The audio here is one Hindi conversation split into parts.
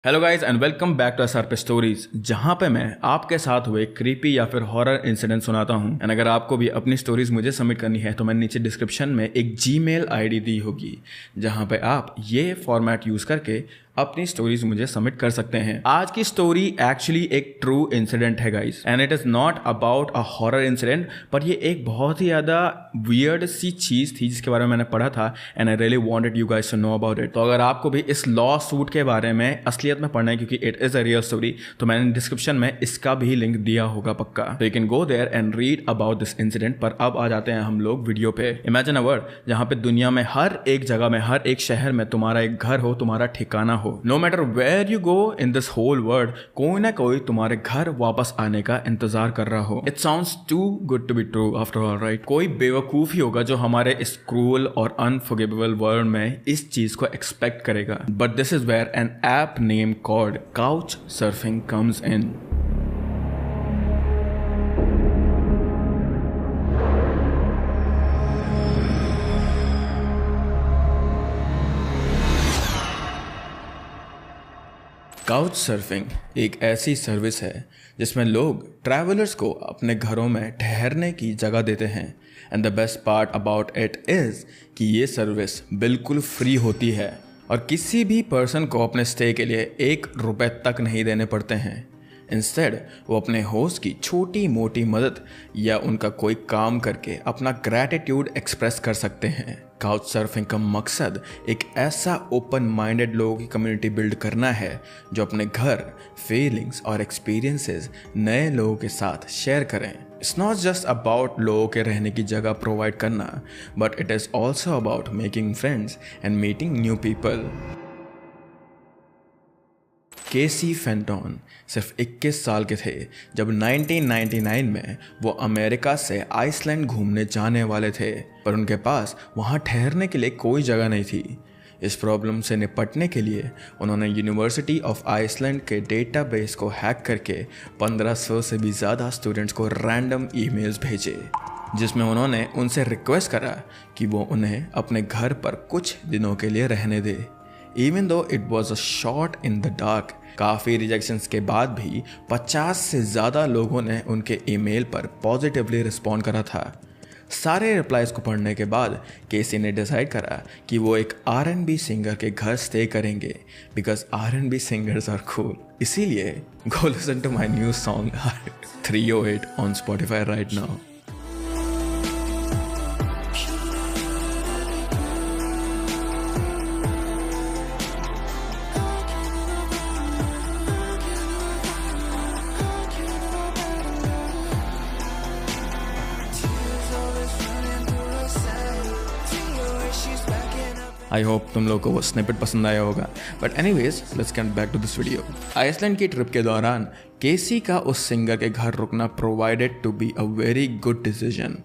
Hello guys and welcome back to SRP stories, जहां पे मैं आपके साथ हुए क्रीपी या फिर हॉरर इंसिडेंट सुनाता हूं। एंड अगर आपको भी अपनी स्टोरीज मुझे सबमिट करनी है तो मैंने नीचे डिस्क्रिप्शन में एक जीमेल आईडी दी होगी, जहां पे आप ये फॉर्मेट यूज करके अपनी स्टोरीज मुझे सबमिट कर सकते हैं। आज की स्टोरी एक्चुअली एक ट्रू इंसिडेंट है guys, and it is not about a horror incident, पर ये एक बहुत ही ज्यादा वियर्ड सी चीज थी जिसके बारे में मैंने पढ़ा था and I really wanted you guys to know about it. तो अगर आपको भी इस लॉ सूट के बारे में असलियत में पढ़ना है, क्योंकि it is a real story, तो मैंने डिस्क्रिप्शन में इसका भी लिंक दिया होगा पक्का, तो you can go there and read about this incident. पर अब आ जाते हैं हम लोग वीडियो पे। इमेजिन अ वर्ल्ड जहां पे दुनिया में हर एक जगह में, हर एक शहर में तुम्हारा एक घर हो, तुम्हारा ठिकाना हो। No matter where you go in this whole world, कोई ना कोई तुम्हारे घर वापस आने का इंतजार कर रहा हो। It sounds too good to be true after all, right? कोई बेवकूफ ही होगा जो हमारे इस क्रूअल और अनफॉरगिवेबल वर्ल्ड में इस चीज को एक्सपेक्ट करेगा। But this is where an app name called couch surfing comes in. Couch surfing एक ऐसी सर्विस है जिसमें लोग ट्रैवलर्स को अपने घरों में ठहरने की जगह देते हैं। And the best part about it is कि ये सर्विस बिल्कुल फ्री होती है और किसी भी पर्सन को अपने स्टे के लिए ₹1 तक नहीं देने पड़ते हैं। इंस्टेड वो अपने होस्ट की छोटी मोटी मदद या उनका कोई काम करके अपना ग्रैटिट्यूड एक्सप्रेस कर सकते हैं। काउच सर्फिंग का मकसद एक ऐसा ओपन माइंडेड लोगों की कम्युनिटी बिल्ड करना है जो अपने घर, फीलिंग्स और एक्सपीरियंसेस नए लोगों के साथ शेयर करें। इट्स नॉट जस्ट अबाउट लोगों के रहने की जगह प्रोवाइड करना, but it is also about making friends and meeting new people. Casey Fenton सिर्फ 21 साल के थे जब 1999 में वो अमेरिका से आइसलैंड घूमने जाने वाले थे, पर उनके पास वहाँ ठहरने के लिए कोई जगह नहीं थी। इस प्रॉब्लम से निपटने के लिए उन्होंने यूनिवर्सिटी ऑफ आइसलैंड के डेटाबेस को हैक करके 1500 से भी ज़्यादा स्टूडेंट्स को रैंडम ईमेल्स भेजे, जिसमें उन्होंने उनसे रिक्वेस्ट करा कि वो उन्हें अपने घर पर कुछ दिनों के लिए रहने दे। Even though it was a shot in the dark, काफ़ी रिजेक्शंस के बाद भी 50 से ज़्यादा लोगों ने उनके ईमेल पर पॉजिटिवली रिस्पॉन्ड करा था। सारे रिप्लाइज को पढ़ने के बाद केसी ने डिसाइड करा कि वो एक R&B सिंगर के घर स्टे करेंगे, because R&B singers are cool. इसीलिए go listen to my new song 308 on Spotify right now. I hope तुम लोगों को वो स्निपेट पसंद आया होगा। But anyways, let's get back to this video. Iceland की ट्रिप के दौरान केसी का उस सिंगर के घर रुकना provided to be a very good decision,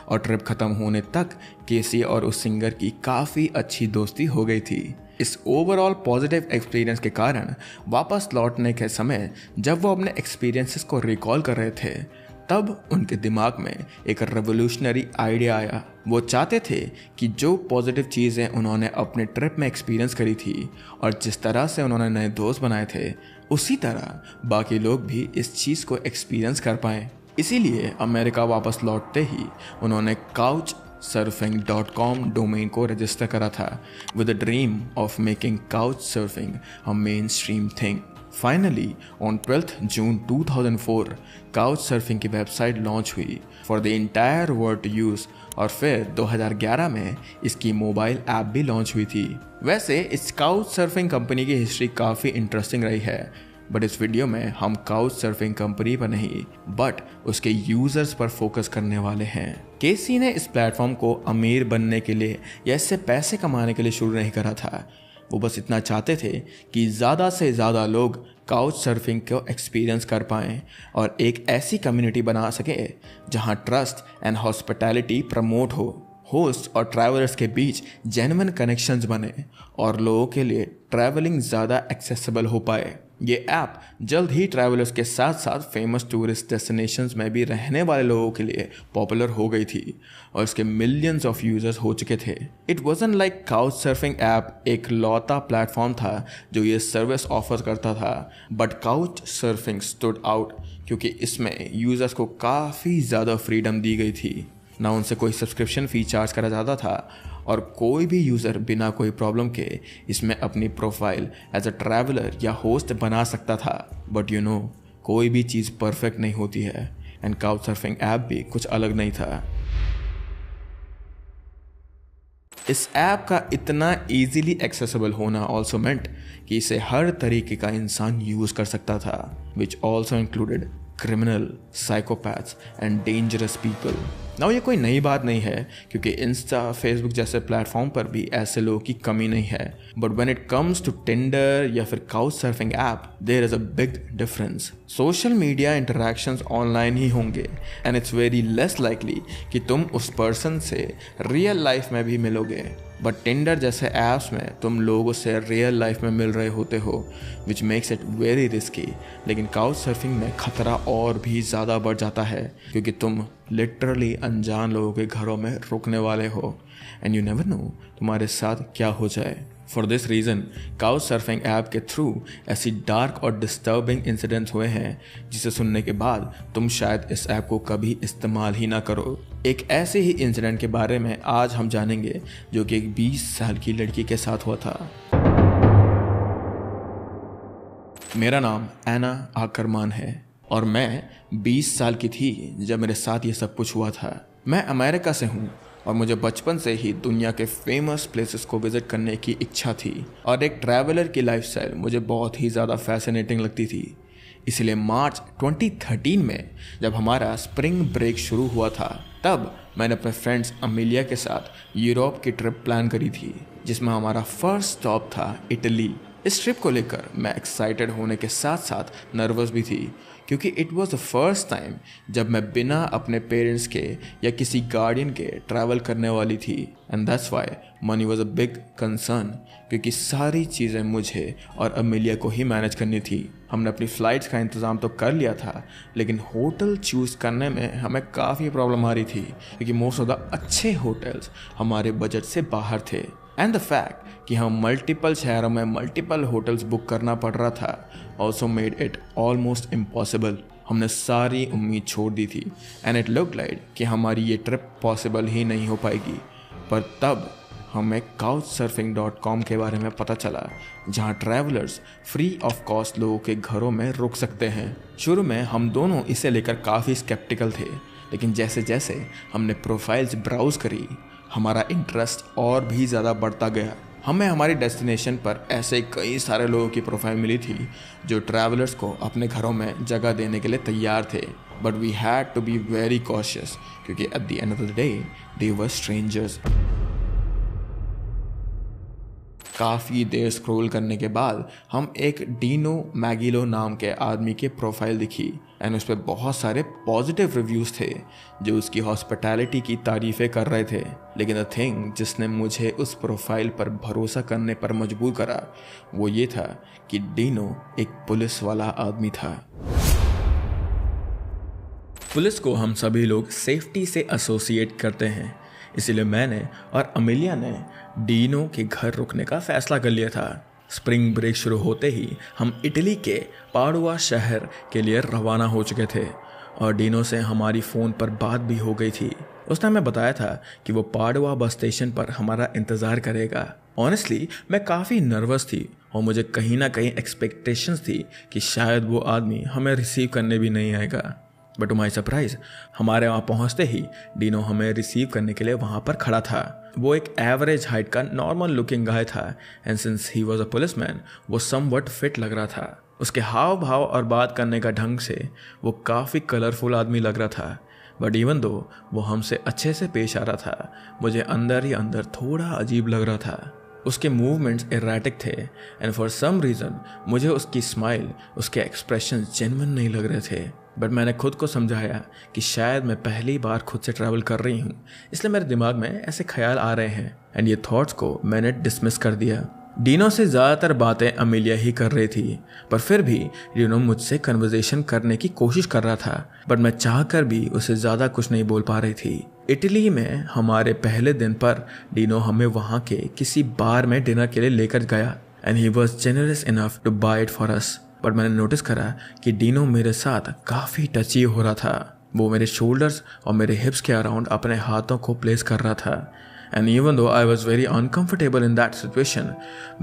और ट्रिप ख़त्म होने तक केसी और उस सिंगर की काफ़ी अच्छी दोस्ती हो गई थी। इस ओवरऑल पॉजिटिव एक्सपीरियंस के कारण वापस लौटने के समय जब वो अपने एक्सपीरियंसेस को रिकॉल कर रहे थे, तब उनके दिमाग में एक रेवोल्यूशनरी आइडिया आया। वो चाहते थे कि जो पॉजिटिव चीज़ें उन्होंने अपने ट्रिप में एक्सपीरियंस करी थी और जिस तरह से उन्होंने नए दोस्त बनाए थे, उसी तरह बाकी लोग भी इस चीज़ को एक्सपीरियंस कर पाएँ। इसीलिए अमेरिका वापस लौटते ही उन्होंने couchsurfing.com डोमेन को रजिस्टर करा था with the dream of making couch surfing a mainstream thing. Finally on 12th June 2004 couch surfing की वेबसाइट लॉन्च हुई for the entire world to use, और फिर 2011 में इसकी मोबाइल ऐप भी लॉन्च हुई थी। वैसे इस काउच सर्फिंग कंपनी की हिस्ट्री काफ़ी इंटरेस्टिंग रही है, बट इस वीडियो में हम काउच सर्फिंग कंपनी पर नहीं बट उसके यूज़र्स पर फोकस करने वाले हैं। केसी ने इस प्लेटफॉर्म को अमीर बनने के लिए या इससे पैसे कमाने के लिए शुरू नहीं करा था। वो बस इतना चाहते थे कि ज़्यादा से ज़्यादा लोग काउच सर्फिंग को एक्सपीरियंस कर पाएँ और एक ऐसी कम्युनिटी बना सकें जहां ट्रस्ट एंड हॉस्पिटैलिटी प्रमोट हो। होस्ट और ट्रैवलर्स के बीच जेन्युइन कनेक्शंस बने और लोगों के लिए ट्रैवलिंग ज़्यादा एक्सेसिबल हो पाए। ये ऐप जल्द ही ट्रैवलर्स के साथ साथ फेमस टूरिस्ट डेस्टिनेशंस में भी रहने वाले लोगों के लिए पॉपुलर हो गई थी और इसके मिलियंस ऑफ यूजर्स हो चुके थे। It wasn't like couch surfing app एक लौता प्लेटफॉर्म था जो ये सर्विस ऑफर करता था, but couch surfing stood out क्योंकि इसमें यूजर्स को काफ़ी ज़्यादा फ्रीडम दी गई थी। ना उनसे कोई सब्सक्रिप्शन फ़ी चार्ज करा जाता था और कोई भी यूज़र बिना कोई प्रॉब्लम के इसमें अपनी प्रोफाइल एज अ ट्रैवलर या होस्ट बना सकता था। बट यू नो, कोई भी चीज़ परफेक्ट नहीं होती है एंड काउच सर्फिंग ऐप भी कुछ अलग नहीं था। इस ऐप का इतना इजीली एक्सेसिबल होना ऑल्सो मेंट कि इसे हर तरीके का इंसान यूज़ कर सकता था, which also included criminal, psychopaths and dangerous people. Now ये कोई नई बात नहीं है क्योंकि इंस्टा, फेसबुक जैसे प्लेटफॉर्म पर भी ऐसे लोगों की कमी नहीं है। But when it comes to Tinder या फिर couch surfing app, there is a big difference. Social media interactions online ही होंगे and it's very less likely कि तुम उस पर्सन से रियल लाइफ में भी मिलोगे। बट टिंडर जैसे ऐप्स में तुम लोगों से रियल लाइफ में मिल रहे होते हो, which makes it very risky. लेकिन काउच सर्फिंग में खतरा और भी ज़्यादा बढ़ जाता है क्योंकि तुम लिटरली अनजान लोगों के घरों में रुकने वाले हो एंड यू नेवर नो तुम्हारे साथ क्या हो जाए। For this reason couch surfing app के थ्रू ऐसी डार्क और डिस्टर्बिंग इंसिडेंट्स हुए हैं जिसे सुनने के बाद तुम शायद इस ऐप को कभी इस्तेमाल ही ना करो। एक ऐसे ही इंसिडेंट के बारे में आज हम जानेंगे जो कि एक 20 साल की लड़की के साथ हुआ था। मेरा नाम एना आकरमान है और मैं 20 साल की थी जब मेरे साथ ये सब कुछ हुआ था। मैं अमेरिका से हूँ और मुझे बचपन से ही दुनिया के फेमस प्लेसेस को विजिट करने की इच्छा थी और एक ट्रैवलर की लाइफस्टाइल मुझे बहुत ही ज़्यादा फैसिनेटिंग लगती थी। इसलिए मार्च 2013 में जब हमारा स्प्रिंग ब्रेक शुरू हुआ था, तब मैंने अपने फ्रेंड्स अमेलिया के साथ यूरोप की ट्रिप प्लान करी थी जिसमें हमारा फर्स्ट स्टॉप था इटली। इस ट्रिप को लेकर मैं एक्साइटेड होने के साथ साथ नर्वस भी थी क्योंकि it was the first time जब मैं बिना अपने पेरेंट्स के या किसी गार्डियन के ट्रैवल करने वाली थी and that's why money was a big concern क्योंकि सारी चीज़ें मुझे और अमेलिया को ही मैनेज करनी थी। हमने अपनी फ़्लाइट्स का इंतज़ाम तो कर लिया था लेकिन होटल चूज़ करने में हमें काफ़ी प्रॉब्लम आ रही थी क्योंकि मोस्ट ऑफ द अच्छे होटल्स हमारे बजट से बाहर थे एंड द फैक्ट कि हम मल्टीपल शहरों में मल्टीपल होटल्स बुक करना पड़ रहा था also made it almost impossible. हमने सारी उम्मीद छोड़ दी थी एंड इट लुक लाइक कि हमारी ये ट्रिप पॉसिबल ही नहीं हो पाएगी। पर तब हमें couchsurfing.com के बारे में पता चला जहां ट्रैवलर्स फ्री ऑफ कॉस्ट लोगों के घरों में रुक सकते हैं। शुरू में हम दोनों इसे लेकर काफ़ी स्केप्टिकल थे लेकिन जैसे जैसे हमने प्रोफाइल्स ब्राउज करी हमारा इंटरेस्ट और भी ज़्यादा बढ़ता गया। हमें हमारी डेस्टिनेशन पर ऐसे कई सारे लोगों की प्रोफाइल मिली थी जो ट्रैवलर्स को अपने घरों में जगह देने के लिए तैयार थे। But we had to be very cautious क्योंकि at the end of the day they were strangers. काफ़ी देर स्क्रॉल करने के बाद हम एक डीनो मैगिलो नाम के आदमी के प्रोफाइल दिखी एंड उस पर बहुत सारे पॉजिटिव रिव्यूज़ थे जो उसकी हॉस्पिटैलिटी की तारीफ़ें कर रहे थे। लेकिन द थिंग जिसने मुझे उस प्रोफाइल पर भरोसा करने पर मजबूर करा वो ये था कि डीनो एक पुलिस वाला आदमी था। पुलिस को हम सभी लोग सेफ्टी से एसोसिएट करते हैं, इसलिए मैंने और अमेलिया ने डीनो के घर रुकने का फैसला कर लिया था। स्प्रिंग ब्रेक शुरू होते ही हम इटली के पाडुआ शहर के लिए रवाना हो चुके थे और डीनो से हमारी फ़ोन पर बात भी हो गई थी। उसने हमें बताया था कि वो पाडुआ बस स्टेशन पर हमारा इंतज़ार करेगा। ऑनेस्टली मैं काफ़ी नर्वस थी और मुझे कहीं ना कहीं एक्सपेक्टेशंस थी कि शायद वो आदमी हमें रिसीव करने भी नहीं आएगा। बट टू माई सरप्राइज हमारे वहाँ पहुँचते ही डीनो हमें रिसीव करने के लिए वहाँ पर खड़ा था। वो एक एवरेज हाइट का नॉर्मल लुकिंग गाय था and since he was a policeman वो समवट फिट लग रहा था। उसके हाव भाव और बात करने का ढंग से वो काफ़ी कलरफुल आदमी लग रहा था। बट इवन दो वो हमसे अच्छे से पेश आ रहा था, मुझे अंदर ही अंदर थोड़ा अजीब लग रहा था। उसके मूवमेंट्स एराटिक थे एंड फॉर सम रीज़न मुझे उसकी स्माइल, उसके एक्सप्रेशन जेन्युइन नहीं लग रहे थे। बट मैंने खुद को समझाया कि शायद मैं पहली बार खुद से ट्रैवल कर रही हूँ, इसलिए मेरे दिमाग में ऐसे ख्याल आ रहे हैं। एंड ये थॉट्स को मैंने डिसमिस कर दिया। डीनो से ज़्यादातर बातें अमेलिया ही कर रही थी, पर फिर भी डीनो मुझसे कन्वर्सेशन करने की कोशिश कर रहा था, बट मैं चाहकर भी उसे ज़्यादा कुछ नहीं बोल पा रही थी। इटली में हमारे पहले दिन पर डीनो हमें वहाँ के किसी बार में डिनर के लिए लेकर गया and he was generous enough to buy it for us. But मैंने नोटिस करा कि डीनो मेरे साथ काफ़ी टची हो रहा था। वो मेरे शोल्डर्स और मेरे हिप्स के अराउंड अपने हाथों को प्लेस कर रहा था। And even though I was very uncomfortable in that situation,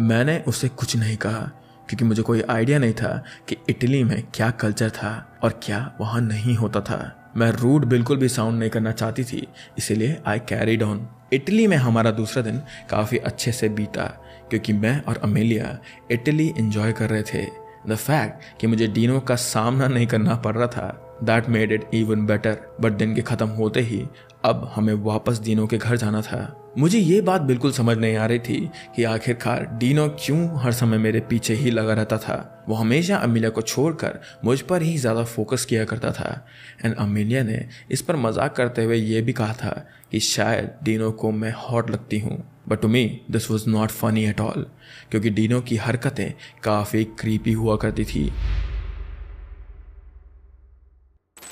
मैंने उसे कुछ नहीं कहा क्योंकि मुझे कोई आइडिया नहीं था कि इटली में क्या कल्चर था और क्या वहाँ नहीं होता था। मैं रूड बिल्कुल भी साउंड नहीं करना चाहती थी, इसीलिए आई कैरीड ऑन। इटली में हमारा दूसरा दिन काफ़ी अच्छे से बीता क्योंकि मैं और अमेलिया इटली एंजॉय कर रहे थे। द फैक्ट कि मुझे डीनो का सामना नहीं करना पड़ रहा था, that made it even better. But दिन के ख़त्म होते ही अब हमें वापस डीनो के घर जाना था। मुझे ये बात बिल्कुल समझ नहीं आ रही थी कि आखिरकार डीनो क्यों हर समय मेरे पीछे ही लगा रहता था। वो हमेशा अमेलिया को छोड़कर मुझ पर ही ज़्यादा फोकस किया करता था। एंड अमेलिया ने इस पर मजाक करते हुए ये भी कहा था कि शायद डीनो को मैं हॉट लगती हूँ। But to me this was not funny at all, क्योंकि डीनो की हरकतें काफ़ी क्रीपी हुआ करती थी।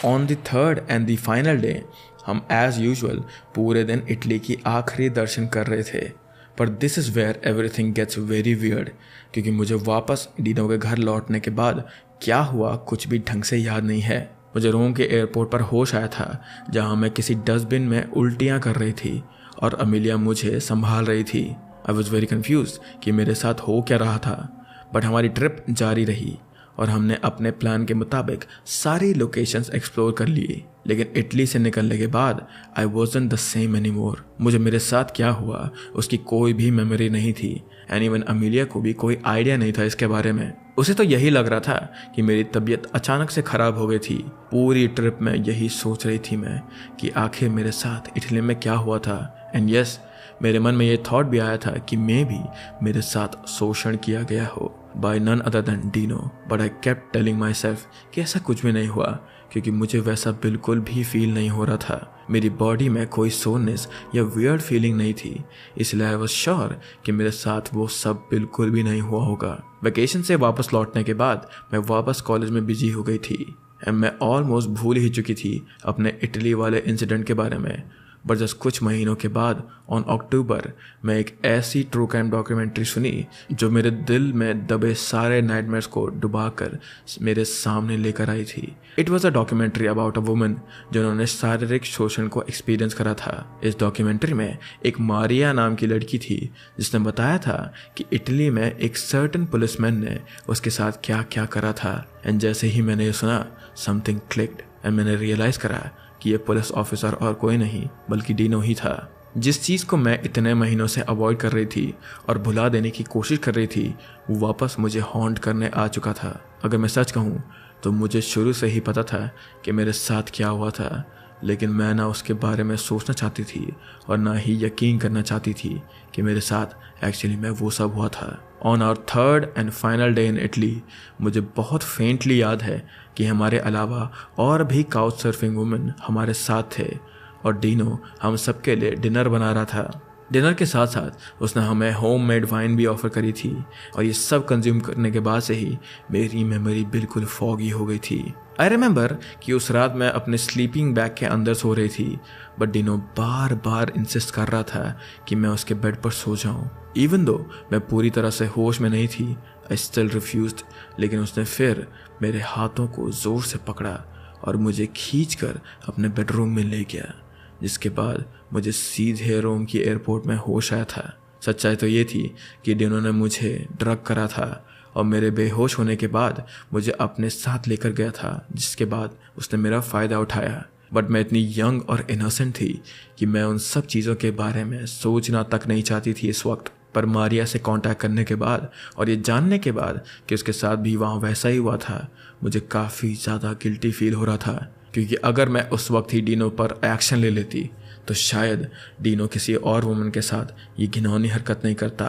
On the third and the final day हम एज यूजुअल पूरे दिन इटली की आखिरी दर्शन कर रहे थे। पर this is where everything gets very weird, क्योंकि मुझे वापस डीनो के घर लौटने के बाद क्या हुआ कुछ भी ढंग से याद नहीं है। मुझे रोम के एयरपोर्ट पर होश आया था, जहां मैं किसी डस्टबिन में उल्टियां कर रही थी और अमेलिया मुझे संभाल रही थी। आई वॉज वेरी कन्फ्यूज कि मेरे साथ हो क्या रहा था। बट हमारी ट्रिप जारी रही और हमने अपने प्लान के मुताबिक सारी लोकेशंस एक्सप्लोर कर लिए। लेकिन इटली से निकलने के बाद आई wasn't the same any more. मुझे मेरे साथ क्या हुआ उसकी कोई भी मेमोरी नहीं थी एंड इवन अमेलिया को भी कोई आइडिया नहीं था इसके बारे में। उसे तो यही लग रहा था कि मेरी तबीयत अचानक से ख़राब हो गई थी। पूरी ट्रिप में यही सोच रही थी मैं कि आखिर मेरे साथ इटली में क्या हुआ था। एंड यस, मेरे मन में ये थॉट भी आया था कि मैं भी मेरे साथ शोषण किया गया हो by none other than Dino. But I kept telling myself कि ऐसा कुछ भी नहीं हुआ, क्योंकि मुझे वैसा बिल्कुल भी फील नहीं हो रहा था। मेरी बॉडी में कोई सोरनेस या वियर्ड फीलिंग नहीं थी, इसलिए आई वॉज श्योर कि मेरे साथ वो सब बिल्कुल भी नहीं हुआ होगा। वेकेशन से वापस लौटने के बाद मैं वापस कॉलेज में बिजी हो गई थी एंड मैं ऑलमोस्ट भूल ही चुकी थी अपने इटली वाले इंसिडेंट के बारे में। बट जस्ट कुछ महीनों के बाद ऑन अक्टूबर मैं एक ऐसी ट्रू क्राइम डॉक्यूमेंट्री सुनी जो मेरे दिल में दबे सारे नाइटमेयर्स को डुबाकर मेरे सामने लेकर आई थी। It was a documentary about a woman जिन्होंने शारीरिक शोषण को एक्सपीरियंस करा था। इस डॉक्यूमेंट्री में एक मारिया नाम की लड़की थी जिसने बताया था कि इटली में एक सर्टन पुलिसमैन ने उसके साथ क्या क्या करा था। एंड जैसे ही मैंने ये सुना, समथिंग क्लिक्ड एंड मैंने रियलाइज़ करा कि ये पुलिस ऑफिसर और कोई नहीं बल्कि डीनो ही था। जिस चीज़ को मैं इतने महीनों से अवॉइड कर रही थी और भुला देने की कोशिश कर रही थी, वो वापस मुझे हॉन्ट करने आ चुका था। अगर मैं सच कहूँ तो मुझे शुरू से ही पता था कि मेरे साथ क्या हुआ था, लेकिन मैं ना उसके बारे में सोचना चाहती थी और ना ही यकीन करना चाहती थी कि मेरे साथ एक्चुअली में वो सब हुआ था। On our third and final day in Italy मुझे बहुत फेंटली याद है कि हमारे अलावा और भी काउच सर्फिंग वुमेन हमारे साथ थे और डीनो हम सबके लिए डिनर बना रहा था। डिनर के साथ साथ उसने हमें होममेड वाइन भी ऑफर करी थी और ये सब कंज्यूम करने के बाद से ही मेरी मेमोरी बिल्कुल फॉगी हो गई थी। आई रिमेंबर कि उस रात मैं अपने स्लीपिंग बैग के अंदर सो रही थी, but Dino bar bar insist कर रहा था कि मैं उसके बेड पर सो जाऊं। इवन दो मैं पूरी तरह से होश में नहीं थी, आई स्टिल रिफ्यूज्ड। लेकिन उसने फिर मेरे हाथों को ज़ोर से पकड़ा और मुझे खींचकर अपने बेडरूम में ले गया, जिसके बाद मुझे सीधे रोम की एयरपोर्ट में होश आया था। सच्चाई तो ये थी कि डीनो ने मुझे ड्रग करा था और मेरे बेहोश होने के बाद मुझे अपने साथ लेकर गया था, जिसके बाद उसने मेरा फ़ायदा उठाया। बट मैं इतनी यंग और इनोसेंट थी कि मैं उन सब चीज़ों के बारे में सोचना तक नहीं चाहती थी इस वक्त। पर मारिया से कांटेक्ट करने के बाद और ये जानने के बाद कि उसके साथ भी वहाँ वैसा ही हुआ था, मुझे काफ़ी ज़्यादा गिल्टी फील हो रहा था, क्योंकि अगर मैं उस वक्त ही डीनो पर एक्शन ले लेती तो शायद डीनो किसी और वुमन के साथ ये घिनौनी हरकत नहीं करता।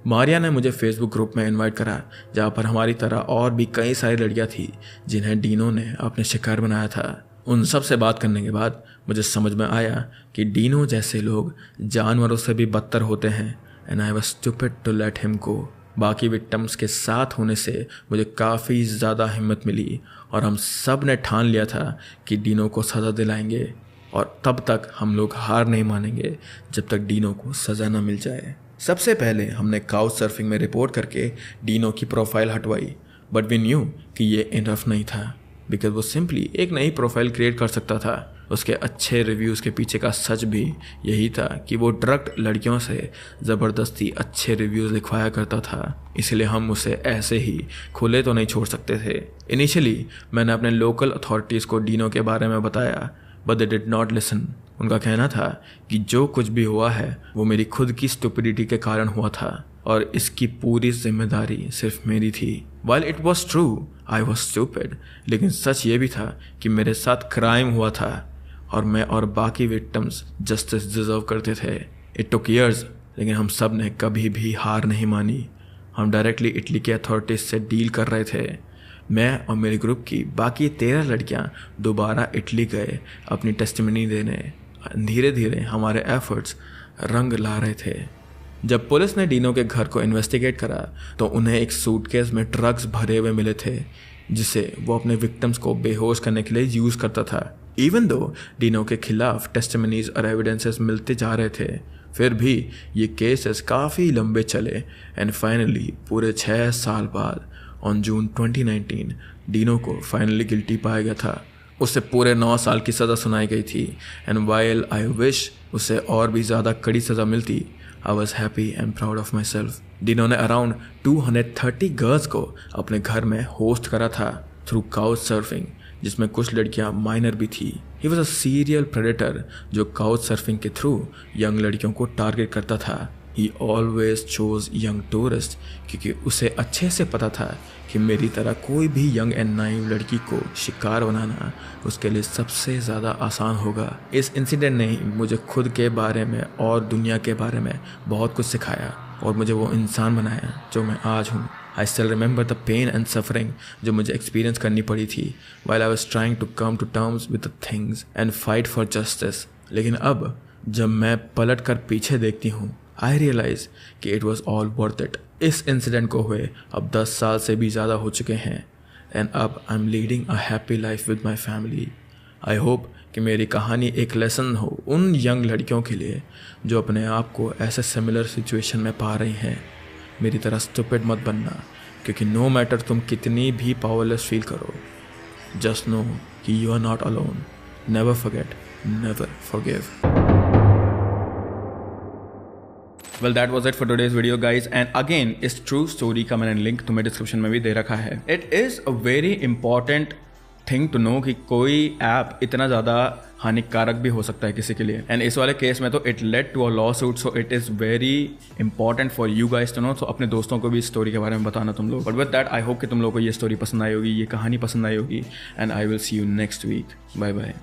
मारिया ने मुझे फेसबुक ग्रुप में इनवाइट करा, जहाँ पर हमारी तरह और भी कई सारी लड़कियाँ थी जिन्हें डीनो ने अपने शिकार बनाया था। उन सब से बात करने के बाद मुझे समझ में आया कि डीनो जैसे लोग जानवरों से भी बदतर होते हैं, and I was stupid to let him go. बाकी विक्टिम्स के साथ होने से मुझे काफ़ी ज़्यादा हिम्मत मिली और हम सब ने ठान लिया था कि डीनो को सज़ा दिलाएंगे, और तब तक हम लोग हार नहीं मानेंगे जब तक डीनो को सज़ा न मिल जाए। सबसे पहले हमने काउच सर्फिंग में रिपोर्ट करके डीनो की प्रोफाइल हटवाई, बट वी न्यू कि ये इनफ नहीं था, बिकॉज वो सिंपली एक नई प्रोफाइल क्रिएट कर सकता था। उसके अच्छे रिव्यूज़ के पीछे का सच भी यही था कि वो ड्रग्ड लड़कियों से ज़बरदस्ती अच्छे रिव्यूज़ लिखवाया करता था, इसलिए हम उसे ऐसे ही खुले तो नहीं छोड़ सकते थे। इनिशियली मैंने अपने लोकल अथॉरिटीज़ को डीनो के बारे में बताया, but they did not listen. उनका कहना था कि जो कुछ भी हुआ है वो मेरी खुद की स्टुपिडिटी के कारण हुआ था और इसकी पूरी जिम्मेदारी सिर्फ मेरी थी। While it was true, I was stupid, लेकिन सच ये भी था कि मेरे साथ क्राइम हुआ था और मैं और बाकी विक्टिम्स जस्टिस डिजर्व करते थे। It took years, लेकिन हम सब ने कभी भी हार नहीं मानी। हम डायरेक्टली इटली के अथॉरिटीज से डील कर रहे थे। मैं और मेरे ग्रुप की बाकी 13 लड़कियां दोबारा इटली गए अपनी टेस्टिमनी देने। धीरे धीरे हमारे एफर्ट्स रंग ला रहे थे। जब पुलिस ने डीनो के घर को इन्वेस्टिगेट करा तो उन्हें एक सूटकेस में ड्रग्स भरे हुए मिले थे, जिसे वो अपने विक्टिम्स को बेहोश करने के लिए यूज़ करता था। इवन दो डीनो के खिलाफ टेस्टिमनीज और एविडेंसेस मिलते जा रहे थे, फिर भी ये केसेस काफ़ी लंबे चले एंड फाइनली पूरे 6 साल बाद ऑन जून 2019 डीनो को फाइनली गिल्टी पाया गया था। उसे पूरे 9 साल की सज़ा सुनाई गई थी एंड वाइल आई विश उसे और भी ज़्यादा कड़ी सज़ा मिलती, I was happy and proud of myself. Dino ने अराउंड 230 गर्ल्स को अपने घर में होस्ट करा था थ्रू काउच सर्फिंग, जिसमें कुछ लड़कियां माइनर भी थी। He was a serial predator जो काउच सर्फिंग के थ्रू यंग लड़कियों को टारगेट करता था। He always chose young tourists क्योंकि उसे अच्छे से पता था कि मेरी तरह कोई भी यंग एंड नाइव लड़की को शिकार बनाना उसके लिए सबसे ज़्यादा आसान होगा। इस इंसिडेंट ने मुझे खुद के बारे में और दुनिया के बारे में बहुत कुछ सिखाया और मुझे वो इंसान बनाया जो मैं आज हूँ। I still remember the pain and suffering जो मुझे एक्सपीरियंस करनी पड़ी थी while I was trying to come to terms with the things and fight for justice। लेकिन अब जब मैं पलट कर पीछे देखती हूँ आई रियलाइज कि it was all worth it. इस इंसिडेंट को हुए अब 10 साल से भी ज़्यादा हो चुके हैं एंड अब I am leading a happy life with my family. I hope कि मेरी कहानी एक लेसन हो उन यंग लड़कियों के लिए जो अपने आप को ऐसे सिमिलर सिचुएशन में पा रही हैं। मेरी तरह स्टूपिड मत बनना, क्योंकि नो मैटर तुम कितनी भी पावरलेस फील करो, जस्ट नो कि you are not alone. Never forget, never forgive. Well, that was it for today's video guys, and again इस true story का मैंने लिंक तुम्हें डिस्क्रिप्शन में भी दे रखा है। It is a very important thing to know कि कोई ऐप इतना ज़्यादा हानिकारक भी हो सकता है किसी के लिए, एंड इस वाले केस में तो it led to a lawsuit, so it is very important for you guys to know. तो अपने दोस्तों को भी इस स्टोरी के बारे में बताना तुम लोग। But with that I hope कि तुम लोगों को ये स्टोरी पसंद आई होगी, ये कहानी पसंद आई होगी, and I will see you next week. Bye bye.